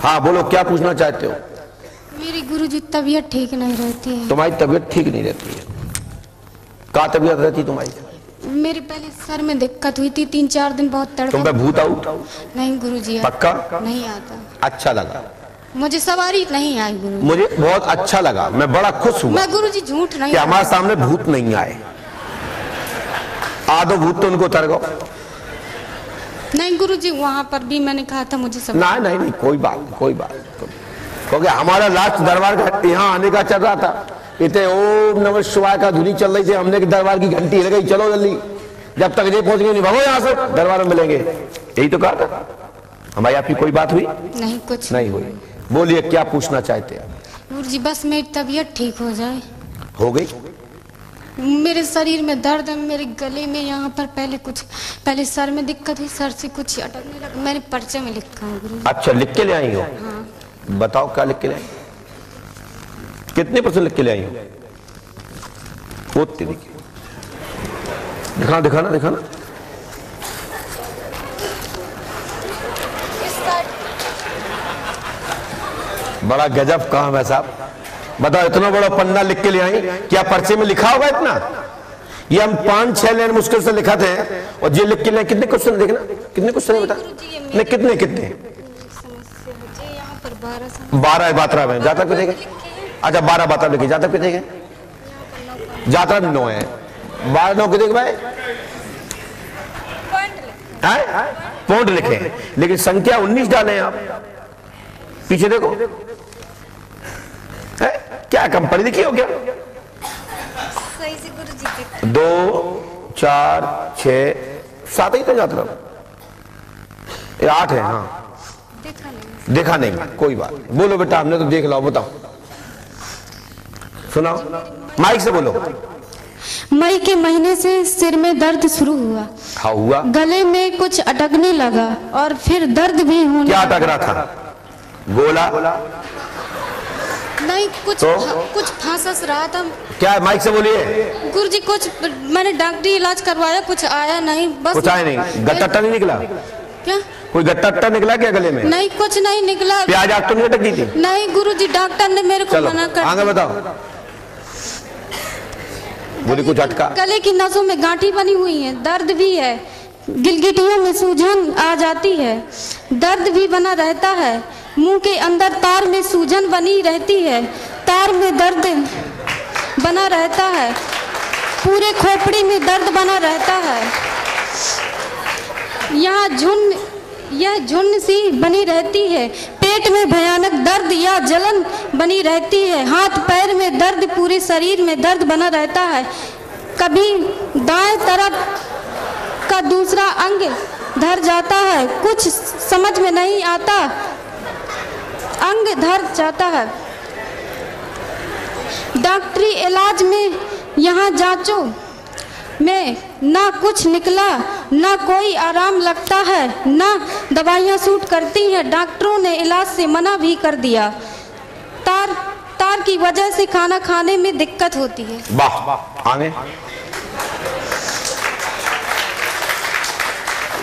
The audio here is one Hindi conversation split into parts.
हाँ बोलो, क्या पूछना चाहते हो? मेरी गुरुजी तबीयत ठीक नहीं रहती है। तुम्हारी तबीयत ठीक नहीं रहती है? क्या तबीयत रहती तुम्हारी? मेरे पहले सर में दिक्कत हुई थी, 3-4 दिन बहुत तड़का। तुम पे भूत आऊ? नहीं गुरुजी, पक्का नहीं आता। अच्छा लगा, मुझे सवारी नहीं आई गुरुजी। मुझे बहुत अच्छा लगा, मैं बड़ा खुश हुआ। मैं गुरुजी झूठ नहीं, कि हमारे सामने भूत नहीं आए। आधो भूत तो उनको उतर गो। नहीं गुरुजी, वहां पर भी मैंने कहा था मुझे सब। नहीं नहीं नहीं, कोई बात क्योंकि हमारा लास्ट दरबार का यहाँ आने का चल रहा था। इतने ओम नमः शिवाय का धुनी चल रही थी, हमने दरबार की घंटी लग गई, चलो जल्दी, जब तक ये पहुंच गए नहीं भागो यहाँ से, दरबार में मिलेंगे, यही तो कहा था। हमारी आपकी कोई बात हुई? नहीं, कुछ नहीं हुई। बोलिए, क्या पूछना चाहते हैं? गुरुजी बस मेरी तबीयत ठीक हो जाए। हो गई? मेरे शरीर में दर्द है, मेरे गले में यहाँ पर पहले सर में दिक्कत हुई, सर से कुछ अटकने लगा। मैंने पर्चे में लिखा है गुरुजी। अच्छा, लिख के ले आई हो? हाँ। बताओ क्या लिख के ले आई? कितने % लिख के ले आई हो? वो दिखाना दिखाना। बड़ा गजब काम है साहब। बताओ, इतना बड़ा पन्ना लिख के ले आई, क्या पर्चे में लिखा होगा इतना? ये हम 5-6 लाइन मुश्किल से लिखा थे, और ये लिख के ले। कितने क्वेश्चन देखना, कितने क्वेश्चन है बता? नहीं, कितने 12 12 में जाता कुछ देगा। अच्छा, 12 12 लिखे, जाता कुछ देगा, जाता 9 है। 12 9 कितने भाई? पॉइंट लिखे, लेकिन संख्या 19 डाले हैं आप। पीछे देखो, है क्या कम पढ़ी लिखी हो क्या? सही से गुरुजी। 2 4 6 7 ही तो जाता, 8 है। हाँ, देखा नहीं, कोई बात नहीं। बोलो बेटा, हमने तो देख लो, बताओ, सुनाओ, माइक से बोलो। मई के महीने से सिर में दर्द शुरू हुआ। हाँ हुआ। गले में कुछ अटकने लगा और फिर दर्द भी होने। क्या अटक रहा था? गोला? नहीं, कुछ फांस रहा था। क्या? माइक से बोलिए। गुरुजी कुछ मैंने डॉक्टरी इलाज करवाया, कुछ आया नहीं, बस कुछ आया नहीं। गट्टा नहीं निकला क्या? कोई गट्टा निकला क्या गले में? नहीं, कुछ नहीं निकला। प्याज आप तो नहीं अटकी थी? नहीं गुरुजी, डॉक्टर ने मेरे को मना कर। आगे बताओ, बोली कुछ अटका। गले की नसों में गांठी बनी हुई है, दर्द भी है, गिलगिटियों में सूजन आ जाती है, दर्द भी बना रहता है, मुंह के अंदर तार में सूजन बनी रहती है, तार में दर्द बना रहता है, पूरे खोपड़ी में दर्द बना रहता है, यहाँ झुन्न सी बनी रहती है, पेट में भयानक दर्द या जलन बनी रहती है, हाथ पैर में दर्द, पूरे शरीर में दर्द बना रहता है, कभी दाएं तरफ का दूसरा अंग धर जाता है, कुछ समझ में नहीं आता, अंग धर जाता है, डॉक्टरी इलाज में यहाँ जांचों में ना कुछ निकला, ना कोई आराम लगता है, ना दवाइयाँ सूट करती हैं, डॉक्टरों ने इलाज से मना भी कर दिया, तार की वजह से खाना खाने में दिक्कत होती है। वाह, आगे।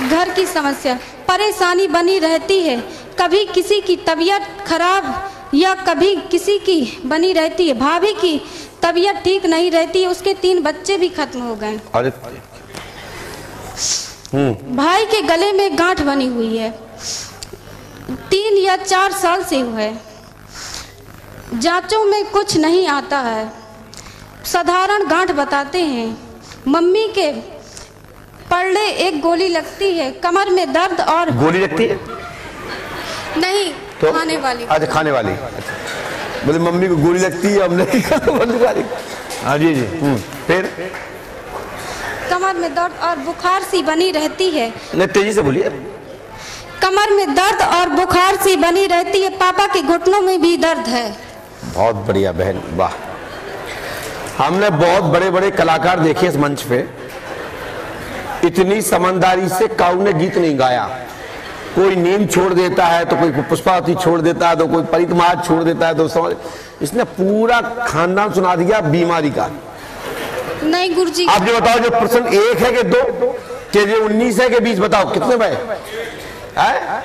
घर की समस्या, परेशानी बनी रहती है, कभी किसी की तबीयत खराब या कभी किसी की बनी रहती है, भाभी की तबीयत ठीक नहीं रहती है, उसके 3 बच्चे भी खत्म हो गए। अरे भाई के गले में गांठ बनी हुई है, 3 या 4 साल से हुए, जांचों में कुछ नहीं आता है, साधारण गांठ बताते हैं, मम्मी के पड़े एक गोली लगती है, कमर में दर्द और गोली लगती है? नहीं तो खाने वाली। अच्छा, खाने वाली। बोले मम्मी को गोली लगती है, हमने वाली। हाँ जी जी। फिर कमर में दर्द और बुखार सी बनी रहती है। नहीं, तेजी से बोलिए। कमर में दर्द और बुखार सी बनी रहती है, पापा के घुटनों में भी दर्द है। बहुत बढ़िया बहन, वाह। हमने बहुत बड़े बड़े कलाकार देखे इस मंच पे, इतनी समझदारी से काऊ ने गीत नहीं गाया। कोई नींद छोड़ देता है तो कोई पुष्पावती छोड़ देता है तो कोई परितमाद छोड़ देता है तो समझ, इसने पूरा खानदान सुना दिया बीमारी का। नहीं गुरुजी, आप जो बताओ, जो प्रश्न 1 है कि 2 के जो 19 है के बीच बताओ कितने भाई? है?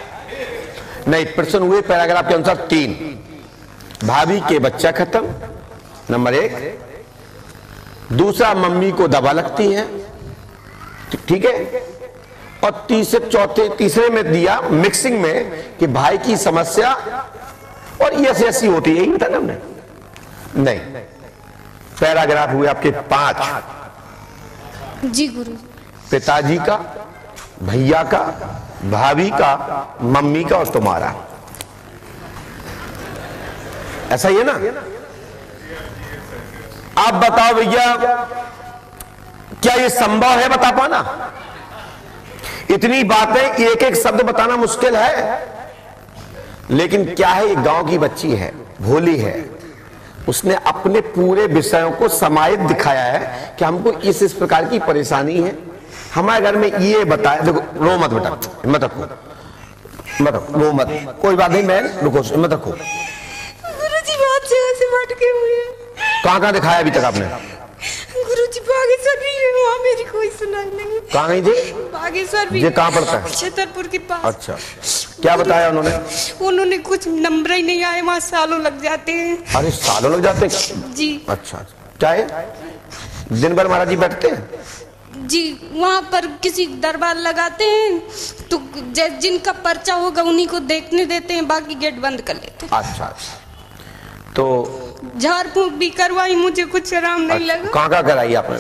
नहीं, प्रश्न हुए पैराग्राफ के अनुसार 3। भाभी के बच्चा खत्म, नंबर 1। दूसरा, मम्मी को दवा लगती है, ठीक है। और तीसरे में दिया मिक्सिंग में कि भाई की समस्या और ये ऐसी होती है, यही बताया हमने। नहीं, पैराग्राफ हुए आपके 5। जी गुरु। पिताजी का, भैया का, भाभी का, मम्मी का और तुम्हारा। ऐसा ही है ना? आप बताओ भैया, क्या ये संभव है बता पाना? इतनी बातें, एक एक शब्द बताना मुश्किल है। लेकिन क्या है, ये गांव की बच्ची है, भोली है, उसने अपने पूरे विषयों को समाहित दिखाया है कि हमको इस प्रकार की परेशानी है, हमारे घर में ये बताया। देखो, रो मत बेटा, हिम्मत रखो, मत रो मत, कोई बात नहीं, मैं रुको, हिम्मत रखो। गुरुजी बहुत जगह से भटके हुए हैं। कहाँ दिखाया अभी तक आपने? गुरुजी बागेश्वर भी है, वहाँ मेरी कोई सुनाई नहीं। कहाँ गई थी? बागेश्वर भी। ये कहाँ पड़ता है? छतरपुर के पास। अच्छा, क्या बताया उन्होंने? उन्होंने कुछ नंबर ही नहीं आए, वहाँ सालों लग जाते हैं। अरे सालों लग जाते हैं? जी। अच्छा, क्या है, दिन भर महाराज जी बैठते हैं? जी, वहाँ पर किसी दरबार लगाते हैं तो जिनका पर्चा होगा उन्हीं को देखने देते हैं, बाकी गेट बंद कर लेते हैं। अच्छा, तो झाड़ फूंक भी करवाई, मुझे कुछ आराम नहीं लगा। कहाँ कराई आपने?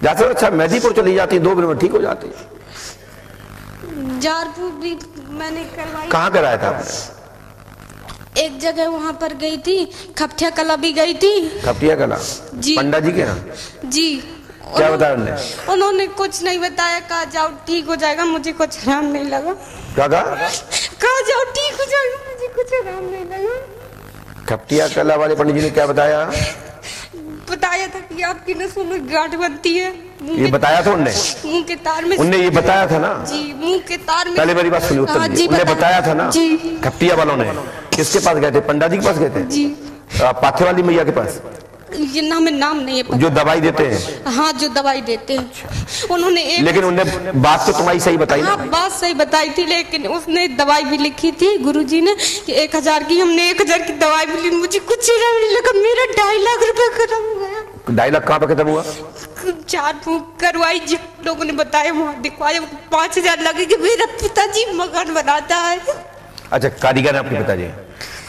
जैसे अच्छा मेदीपुर चली जाती, 2 दिन में ठीक हो जाती। झाड़ फूंक भी मैंने करवाई। कहाँ कराया था आपने? एक जगह वहाँ पर गई थी, खपटिया कला भी गई थी। खपटिया कला? जी। पंडा जी के यहाँ? जी। क्या बताया उन्होंने? उन्होंने कुछ नहीं बताया, कहा जाओ ठीक हो जाएगा, मुझे कुछ आराम नहीं लगा। क्या कहा? कहा जाओ ठीक हो जाएगा, मुझे कुछ आराम नहीं लगा। खपटिया कला वाले पंडित जी ने क्या बताया? बताया था कि आपकी नसों में गांठ बनती है। ये बताया था उनने? मुंह के तार में। उनने ये बताया था ना? जी, मुंह के तार में। पहले मेरी बात सुनिए, उत्तर दीजिए। उन्हें बताया था ना? जी। खपटिया वालों ने किसके पास गए थे? पंडा जी के पास गए थे? जी। पाथे वाली मैया के पास? ये नाम नहीं है पता। जो दवाई देते हैं? हाँ, जो दवाई देते हैं। अच्छा। उन्होंने लेकिन उन्होंने बात तो तुम्हारी सही बताई ना? हाँ, बात सही बताई थी, लेकिन उसने दवाई भी लिखी थी गुरुजी ने कि 1000 की। हमने 1000 की दवाई भी ली, मुझे कुछ नहीं लगा। मेरा 2.5 लाख रुपए खत्म हो गया। 2.5 लाख कहाँ पे खत्म हुआ? झाड़ फूंक करवाई, जिन लोगों ने बताया वहाँ दिखवाया, 5000 लगेगी। मेरा पिताजी मकान बनाता है। अच्छा, कारीगर है आपके पिताजी?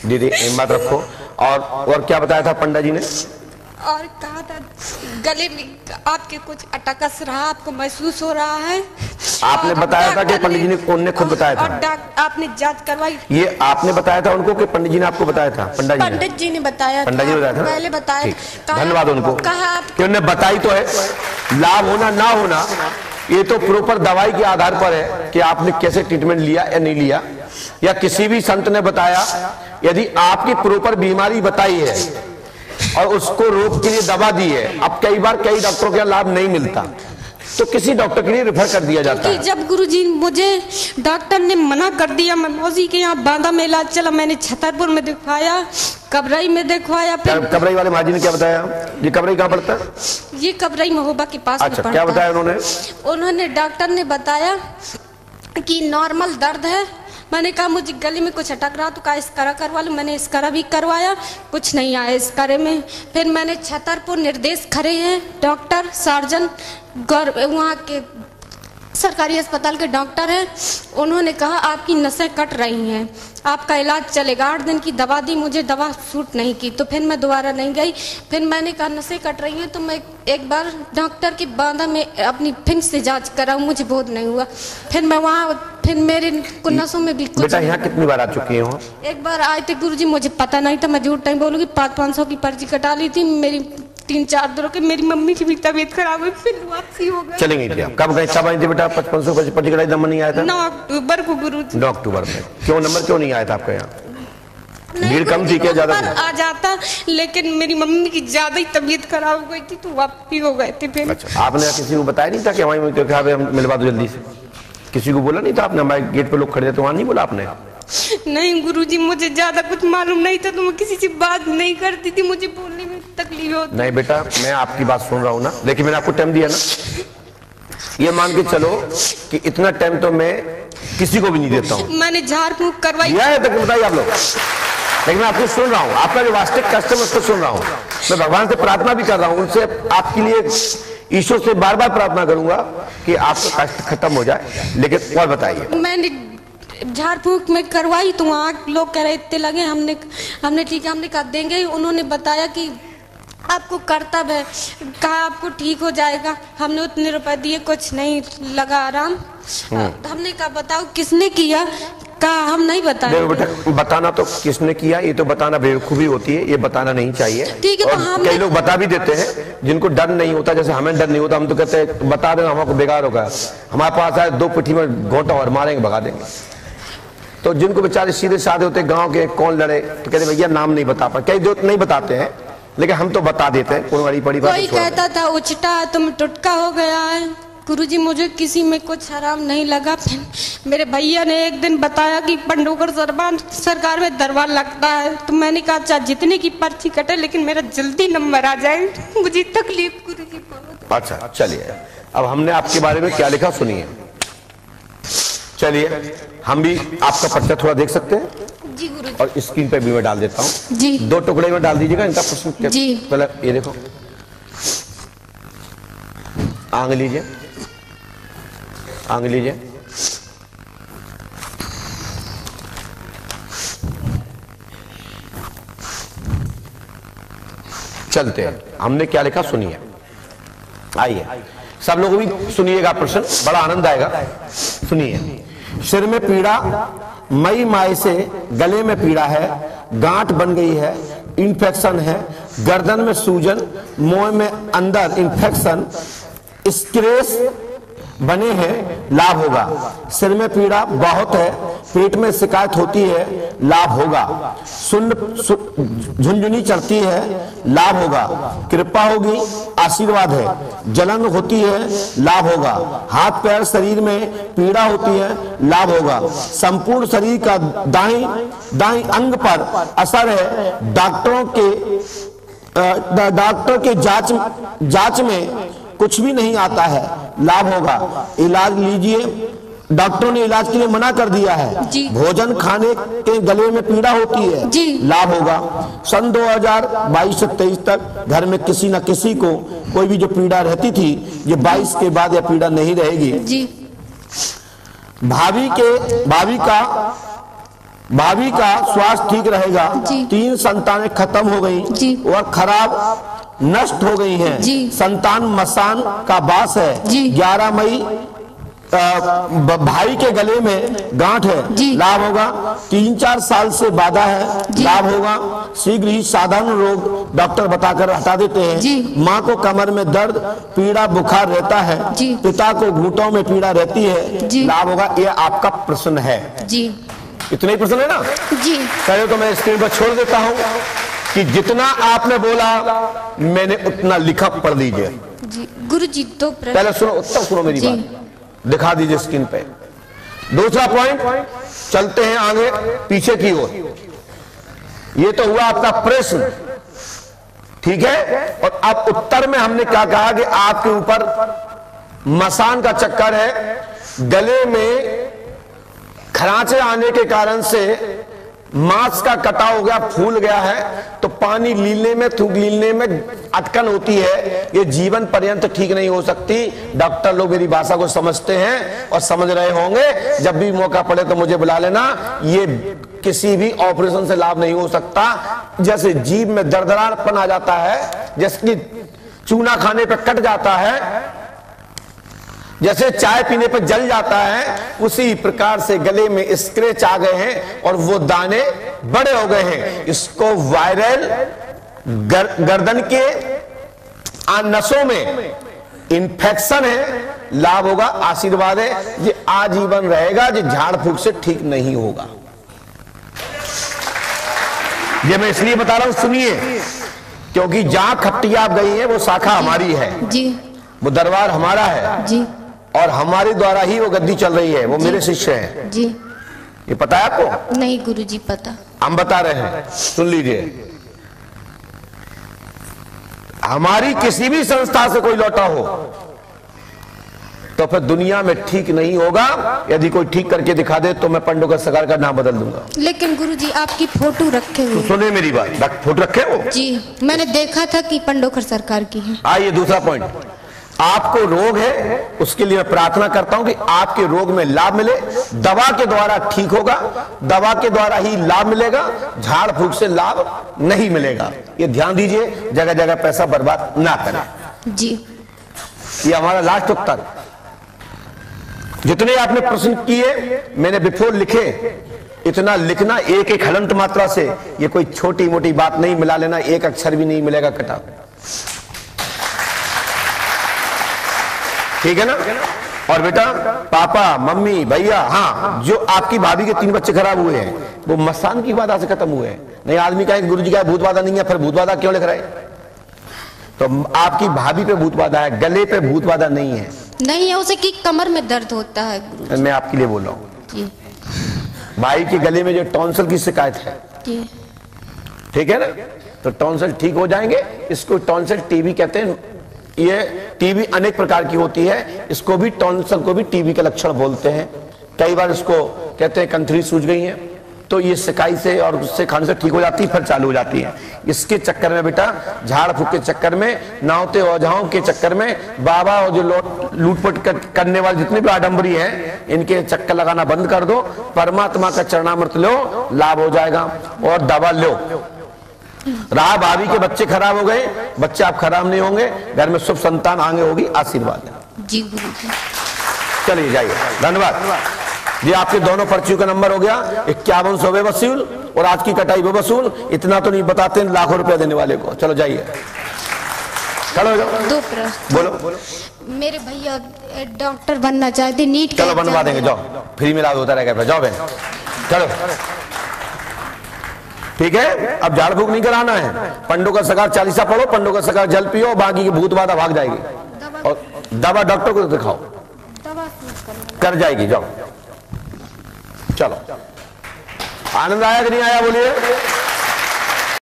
दीदी हिम्मत रखो। और क्या बताया था पंडा जी ने? और कहा था गले में आपके कुछ अटकस रहा, आपको महसूस हो रहा है। आपने बताया था कि पंडित जी ने? उन्होंने खुद बताया था? और आपने जांच करवाई? ये आपने बताया था उनको कि पंडित जी ने आपको बताया था? पंडित जी ने बताया। पंडित जी ने बताया था? पहले बताया। धन्यवाद उनको कहा कि उन्होंने बताई तो है। लाभ होना ना होना ये तो प्रॉपर दवाई के आधार पर है कि आपने कैसे ट्रीटमेंट लिया या नहीं लिया, या किसी भी संत ने बताया। यदि आपकी प्रॉपर बीमारी बताई है और उसको रोग के लिए दवा दी है, अब कई बार कई डॉक्टरों का लाभ नहीं मिलता तो किसी डॉक्टर के लिए रेफर कर दिया जाता है। जब गुरुजी मुझे डॉक्टर ने मना कर दिया, मैं मौसी के यहाँ बांदा में इलाज चला, मैंने छतरपुर में दिखवाया, कबरई में दिखवाया। फिर कबरई वाले महाजी ने क्या बताया? ये कबरई कहाँ पड़ता है? ये कबरई महोबा के पास। अच्छा, क्या बताया उन्होंने? उन्होंने डॉक्टर ने बताया कि नॉर्मल दर्द है। मैंने कहा मुझे गले में कुछ अटक रहा, तो कहा इसकरा करवा लो। मैंने इसकरा भी करवाया, कुछ नहीं आया इसकरे में। फिर मैंने छतरपुर निर्देश खड़े हैं डॉक्टर सर्जन वहाँ के सरकारी अस्पताल के डॉक्टर हैं, उन्होंने कहा आपकी नसें कट रही हैं, आपका इलाज चलेगा। 8 दिन की दवा दी, मुझे दवा सूट नहीं की, तो फिर मैं दोबारा नहीं गई। फिर मैंने कहा नसें कट रही हैं तो मैं एक बार डॉक्टर की बांदा में अपनी फिर से जांच कराऊं, मुझे बहुत नहीं हुआ। फिर मैं वहाँ, फिर मेरे नसों में भी कुछ। बेटा यहाँ कितनी बार आ चुकी हो? एक बार आए थे गुरुजी, मुझे पता नहीं था, मैं झूठ नहीं बोलूँगी। 500-500 की पर्ची कटा ली थी मेरी 3-4 दिनों के। मेरी मम्मी की भी तबीयत खराब हुई, फिर वापसी हो गई। चली गई थी आप? कब गई? कब आई थी बेटा? 5500 पर्ची कटाई, नंबर नहीं आया था? 9 अक्टूबर को गुरुजी। 9 अक्टूबर में क्यों नंबर क्यों नहीं आया था आपका यहाँ? भीड़ कम थी क्या ज्यादा? आ जाता, लेकिन मेरी मम्मी की ज्यादा ही तबीयत खराब हो गई थी तो वापसी हो गए थे फिर। अच्छा, आपने किसी को बताया नहीं था कि हमारी मिलवा दो जल्दी से? किसी को बोला नहीं था आपने? हमारे गेट पे लोग खड़े थे तो वहाँ नहीं बोला आपने? नहीं गुरुजी, मुझे ज्यादा कुछ मालूम नहीं था तो मैं किसी से बात नहीं करती थी, मुझे बोलने में तकलीफ होती। नहीं बेटा, मैं आपकी बात सुन रहा हूँ ना, लेकिन मैंने आपको टाइम दिया ना, ये मान के चलो कि इतना टाइम तो मैं किसी को भी नहीं देता हूँ। मैंने झाड़ फूंक करवाई है तक बताइए आप लोग, लेकिन मैं आपको सुन रहा हूँ, आपका जो वास्तविक कष्ट है उसको सुन रहा हूँ। मैं भगवान से प्रार्थना भी कर रहा हूँ, उनसे आपके लिए ईश्वर से बार बार प्रार्थना करूंगा कि आपका कष्ट खत्म हो जाए। लेकिन और बताइए। मैंने झाड़ फूंक में करवाई तो वहाँ लोग कह रहे इतने लगे, हमने ठीक है, हमने कहा देंगे। उन्होंने बताया कि आपको कर्तव्य है, कहा आपको ठीक हो जाएगा। हमने उतने रुपए दिए, कुछ नहीं लगा आराम। हमने कहा बताओ किसने किया, कहा हम नहीं बताएंगे। बेटा बताना तो किसने किया ये तो बताना बेवकूफी होती है, ये बताना नहीं चाहिए। ठीक है, तो कई लोग बता भी देते हैं जिनको डर नहीं होता, जैसे हमें डर नहीं होता, हम तो कहते हैं बता देना हमको बेकार होगा, हमारे पास आए 2 पिठी में घोटा और मारेंगे भगा देंगे। तो जिनको बेचारे सीधे साधे होते गाँव के, कौन लड़े तो कहते भैया नाम नहीं बता पा, कई दोस्त नहीं बताते हैं लेकिन हम तो बता देते हैं। कोई बड़ी बात कोई कहता था उचटा तुम टुटका हो गया है। गुरुजी मुझे किसी में कुछ हराम नहीं लगा। मेरे भैया ने एक दिन बताया कि पंडोकर सरकार में दरबार लगता है, तो मैंने कहा अच्छा जितने की पर्ची कटे लेकिन मेरा जल्दी नंबर आ जाए, मुझे तकलीफ गुरुजी बहुत। अच्छा चलिए, अब हमने आपके बारे में क्या लिखा सुनिए। चलिए हम भी आपका पर्चा थोड़ा देख सकते हैं जी गुरुजी, और स्क्रीन पे भी मैं डाल देता हूँ जी। 2 टुकड़े में डाल दीजिएगा इनका प्रश्न जी। पहले ये देखो, आंग लीजिए, आंग लीजिए। चलते हैं, हमने क्या लिखा सुनिए। आइए सब लोग भी सुनिएगा प्रश्न, बड़ा आनंद आएगा। सुनिए। सिर में पीड़ा, मई माह से गले में पीड़ा है, गांठ बन गई है, इन्फेक्शन है, गर्दन में सूजन, मुंह में अंदर इन्फेक्शन, स्क्रेच बने हैं, लाभ होगा। सिर में पीड़ा बहुत है, पेट में शिकायत होती है, लाभ होगा। झुनझुनी चढ़ती है, लाभ होगा। कृपा होगी, आशीर्वाद है। जलन होती है, लाभ होगा। हाथ पैर शरीर में पीड़ा होती है, लाभ होगा। संपूर्ण शरीर का दाईं अंग पर असर है। डॉक्टर के जांच में कुछ भी नहीं आता है, लाभ होगा। इलाज लीजिए, डॉक्टरों ने इलाज के लिए मना कर दिया है। भोजन खाने के गले में पीड़ा होती है, लाभ होगा। सन 2022 से 23 तक घर में किसी न किसी को कोई भी जो पीड़ा रहती थी, ये 22 के बाद यह पीड़ा नहीं रहेगी। भाभी का स्वास्थ्य ठीक रहेगा। 3 संतानें खत्म हो गई और खराब नष्ट हो गई हैं। संतान मसान का वास है। 11 मई भाई के गले में गांठ है, लाभ होगा। 3-4 साल से बाधा है, लाभ होगा। शीघ्र ही साधारण रोग डॉक्टर बताकर हटा देते हैं। माँ को कमर में दर्द, पीड़ा, बुखार रहता है। पिता को घुटनों में पीड़ा रहती है, लाभ होगा। ये आपका प्रश्न है। इतने ही प्रश्न है ना जी? चलिए तो मैं स्क्रीन पर छोड़ देता हूँ कि जितना आपने बोला मैंने उतना लिखा, पढ़ लीजिए। गुरुजी तो पहले सुनो, उत्तर सुनो मेरी बात, दिखा दीजिए स्क्रीन पे। दूसरा पॉइंट, चलते हैं आगे पीछे की ओर। ये तो हुआ आपका प्रश्न, ठीक है। और अब उत्तर में हमने क्या कहा कि आपके ऊपर मसान का चक्कर है, गले में खरांचे आने के कारण से मांस का कटाव हो गया, फूल गया है, तो पानी लीलने में, थूक लीलने में अटकन होती है। ये जीवन पर्यंत ठीक नहीं हो सकती। डॉक्टर लोग मेरी भाषा को समझते हैं और समझ रहे होंगे। जब भी मौका पड़े तो मुझे बुला लेना। ये किसी भी ऑपरेशन से लाभ नहीं हो सकता। जैसे जीभ में दरदरापन आ जाता है, जैसे चूना खाने पर कट जाता है, जैसे चाय पीने पर जल जाता है, उसी प्रकार से गले में स्क्रेच आ गए हैं और वो दाने बड़े हो गए हैं। इसको वायरल गर्दन के नसों में इन्फेक्शन है, लाभ होगा। आशीर्वाद है, ये आजीवन रहेगा, ये झाड़ फूक से ठीक नहीं होगा। ये मैं इसलिए बता रहा हूं, सुनिए, क्योंकि जहां खट्टिया आप गई है वो शाखा हमारी है जी, वो दरबार हमारा है जी, और हमारे द्वारा ही वो गद्दी चल रही है। वो मेरे शिष्य हैं जी। ये पता है आपको? नहीं गुरुजी पता। हम बता रहे हैं, सुन लीजिए। हमारी किसी भी संस्था से कोई लौटा हो, तो फिर दुनिया में ठीक नहीं होगा। यदि कोई ठीक करके दिखा दे तो मैं पंडोकर सरकार का नाम बदल दूंगा। लेकिन गुरुजी आपकी फोटो रखे हुए। तो सुने मेरी बात, फोटो रखे हो जी, मैंने देखा था कि पंडोकर सरकार की है। आइए दूसरा पॉइंट, आपको रोग है, उसके लिए मैं प्रार्थना करता हूं कि आपके रोग में लाभ मिले। दवा के द्वारा ठीक होगा, दवा के द्वारा ही लाभ मिलेगा, झाड़ फूक से लाभ नहीं मिलेगा। ये ध्यान दीजिए, जगह जगह पैसा बर्बाद ना करें जी। ये हमारा लास्ट उत्तर। जितने आपने प्रश्न किए मैंने बिफोर लिखे, इतना लिखना एक एक हलंत मात्रा से। ये कोई छोटी मोटी बात नहीं, मिला लेना एक अक्षर भी नहीं मिलेगा कटा। ठीक है ना। और बेटा, पापा मम्मी भैया, हाँ, जो आपकी भाभी के 3 बच्चे खराब हुए हैं वो मसान की बाधा से खत्म हुए हैं। नहीं आदमी कहे गुरुजी का भूत बाधा नहीं है, फिर भूत बाधा क्यों लिख रहे? तो आपकी भाभी पे भूत बाधा है, गले पे भूत बाधा नहीं है। नहीं है उसे कि कमर में दर्द होता है। मैं आपके लिए बोल रहा हूँ, भाई के गले में जो टॉन्सिल की शिकायत है, ठीक है ना, तो टॉन्सिल ठीक हो जाएंगे। इसको टॉन्सिल टीबी कहते हैं। ये टीबी अनेक प्रकार की होती है, इसको भी टॉन्सिल को भी टीबी के लक्षण बोलते हैं। कई बार इसको कहते हैं कंथरी सूज गई है, तो ये सिकाई से और उससे खाने से ठीक हो जाती है, फिर चालू हो जाती है। इसके चक्कर में बेटा, झाड़ फूक के चक्कर में, नावते औजाओं के चक्कर में, बाबा और जो लूटपट करने वाले जितने भी आडंबरी हैं, इनके चक्कर लगाना बंद कर दो। परमात्मा का चरणामृत लो, लाभ हो जाएगा। और दवा लो। रहा भाभी के बच्चे खराब हो गए, बच्चे आप खराब नहीं होंगे, घर में शुभ संतान आगे होगी, आशीर्वाद जी गुरुजी। चलिए जाइए, धन्यवाद जी। आपके दोनों पर्चियों का नंबर हो गया 5100 वसूल और आज की कटाई भी वसूल। इतना तो नहीं बताते लाखों रुपया देने वाले को। चलो जाइए, चलो हो जाओ। 2 प्रश्न। बोलो। मेरे भैया डॉक्टर बनना चाहते, नीट। चलो बनवा देंगे, जाओ, फ्री में इलाज होता रहेगा। जाओ बहन, चलो ठीक है। अब झाड़ फूक नहीं कराना है। पंडोकर सरकार चालीसा पढ़ो, पंडोकर सरकार जल पियो, बाकी की भूत बाधा भाग जाएगी। और दवा डॉक्टर को दिखाओ, कर जाएगी। जाओ, चलो। आनंद आया कि नहीं आया बोलिए।